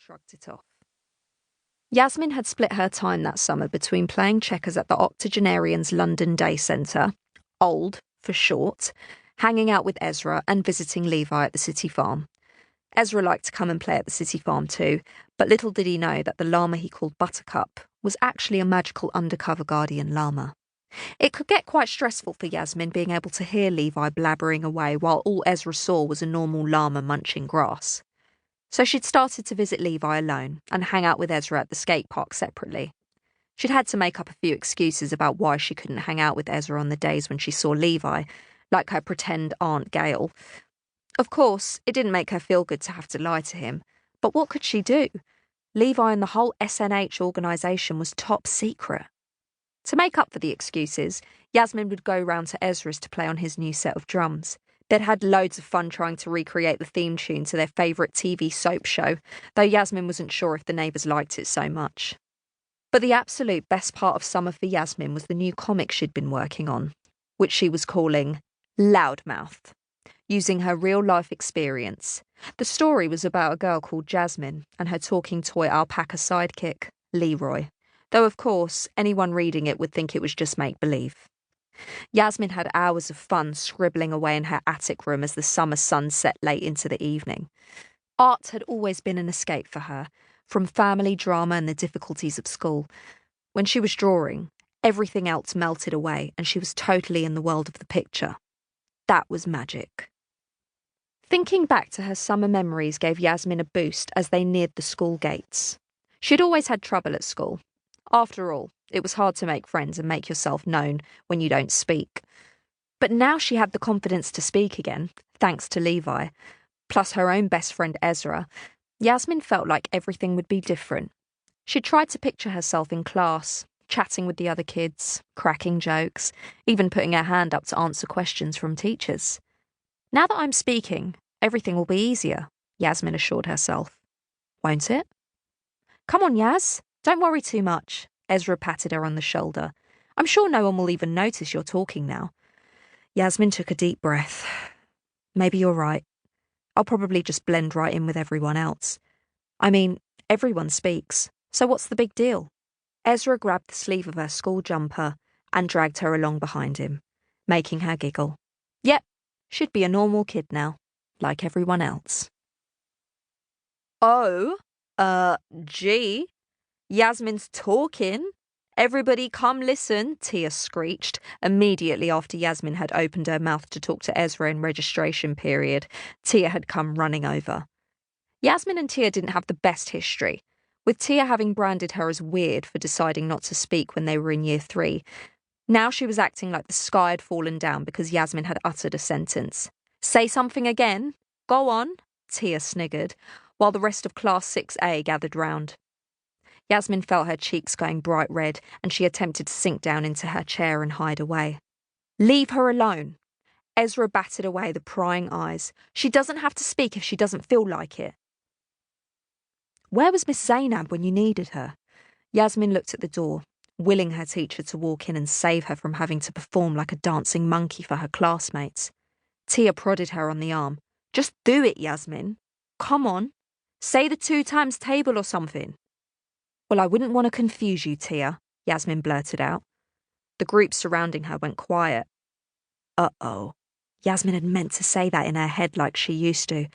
shrugged it off. Yasmin had split her time that summer between playing checkers at the Octogenarians' London Day Centre, OLD for short, hanging out with Ezra and visiting Levi at the city farm. Ezra liked to come and play at the city farm too, but little did he know that the llama he called Buttercup was actually a magical undercover guardian llama. It could get quite stressful for Yasmin being able to hear Levi blabbering away while all Ezra saw was a normal llama munching grass. So she'd started to visit Levi alone and hang out with Ezra at the skate park separately. She'd had to make up a few excuses about why she couldn't hang out with Ezra on the days when she saw Levi, like her pretend Aunt Gail. Of course, it didn't make her feel good to have to lie to him, but what could she do? Levi and the whole SNH organisation was top secret. To make up for the excuses, Yasmin would go round to Ezra's to play on his new set of drums. They'd had loads of fun trying to recreate the theme tune to their favourite TV soap show, though Yasmin wasn't sure if the neighbours liked it so much. But the absolute best part of summer for Yasmin was the new comic she'd been working on, which she was calling Loudmouth, using her real-life experience. The story was about a girl called Jasmine and her talking toy alpaca sidekick, Leroy, though of course anyone reading it would think it was just make-believe. Yasmin had hours of fun scribbling away in her attic room as the summer sun set late into the evening. Art had always been an escape for her, from family drama and the difficulties of school. When she was drawing, everything else melted away and she was totally in the world of the picture. That was magic. Thinking back to her summer memories gave Yasmin a boost as they neared the school gates. She'd always had trouble at school. After all, it was hard to make friends and make yourself known when you don't speak. But now she had the confidence to speak again, thanks to Levi, plus her own best friend Ezra. Yasmin felt like everything would be different. She tried to picture herself in class, chatting with the other kids, cracking jokes, even putting her hand up to answer questions from teachers. Now that I'm speaking, everything will be easier, Yasmin assured herself. Won't it? Come on, Yas. Don't worry too much. Ezra patted her on the shoulder. I'm sure no one will even notice you're talking now. Yasmin took a deep breath. Maybe you're right. I'll probably just blend right in with everyone else. I mean, everyone speaks, so what's the big deal? Ezra grabbed the sleeve of her school jumper and dragged her along behind him, making her giggle. Yep, she'd be a normal kid now, like everyone else. Oh, gee. Yasmin's talking. Everybody come listen, Tia screeched, immediately after Yasmin had opened her mouth to talk to Ezra in registration period. Tia had come running over. Yasmin and Tia didn't have the best history, with Tia having branded her as weird for deciding not to speak when they were in year 3. Now she was acting like the sky had fallen down because Yasmin had uttered a sentence. Say something again. Go on, Tia sniggered, while the rest of Class 6A gathered round. Yasmin felt her cheeks going bright red and she attempted to sink down into her chair and hide away. Leave her alone. Ezra batted away the prying eyes. She doesn't have to speak if she doesn't feel like it. Where was Miss Zainab when you needed her? Yasmin looked at the door, willing her teacher to walk in and save her from having to perform like a dancing monkey for her classmates. Tia prodded her on the arm. Just do it, Yasmin. Come on. Say the 2 times table or something. Well, I wouldn't want to confuse you, Tia, Yasmin blurted out. The group surrounding her went quiet. Uh-oh. Yasmin had meant to say that in her head like she used to,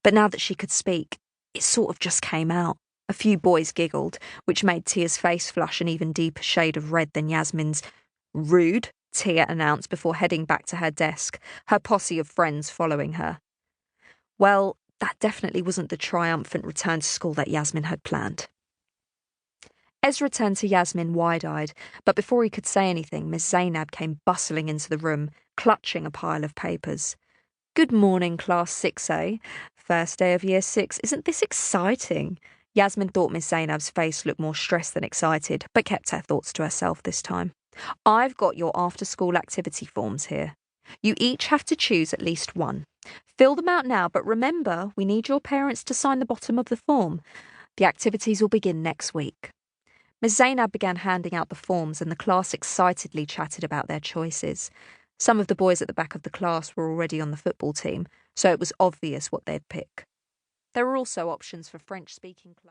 but now that she could speak, it sort of just came out. A few boys giggled, which made Tia's face flush an even deeper shade of red than Yasmin's. Rude, Tia announced before heading back to her desk, her posse of friends following her. Well, that definitely wasn't the triumphant return to school that Yasmin had planned. Ezra turned to Yasmin wide-eyed, but before he could say anything, Miss Zainab came bustling into the room, clutching a pile of papers. Good morning, Class 6A. First day of Year 6. Isn't this exciting? Yasmin thought Miss Zainab's face looked more stressed than excited, but kept her thoughts to herself this time. I've got your after-school activity forms here. You each have to choose at least one. Fill them out now, but remember, we need your parents to sign the bottom of the form. The activities will begin next week. Miss Zainab began handing out the forms and the class excitedly chatted about their choices. Some of the boys at the back of the class were already on the football team, so it was obvious what they'd pick. There were also options for French-speaking clubs.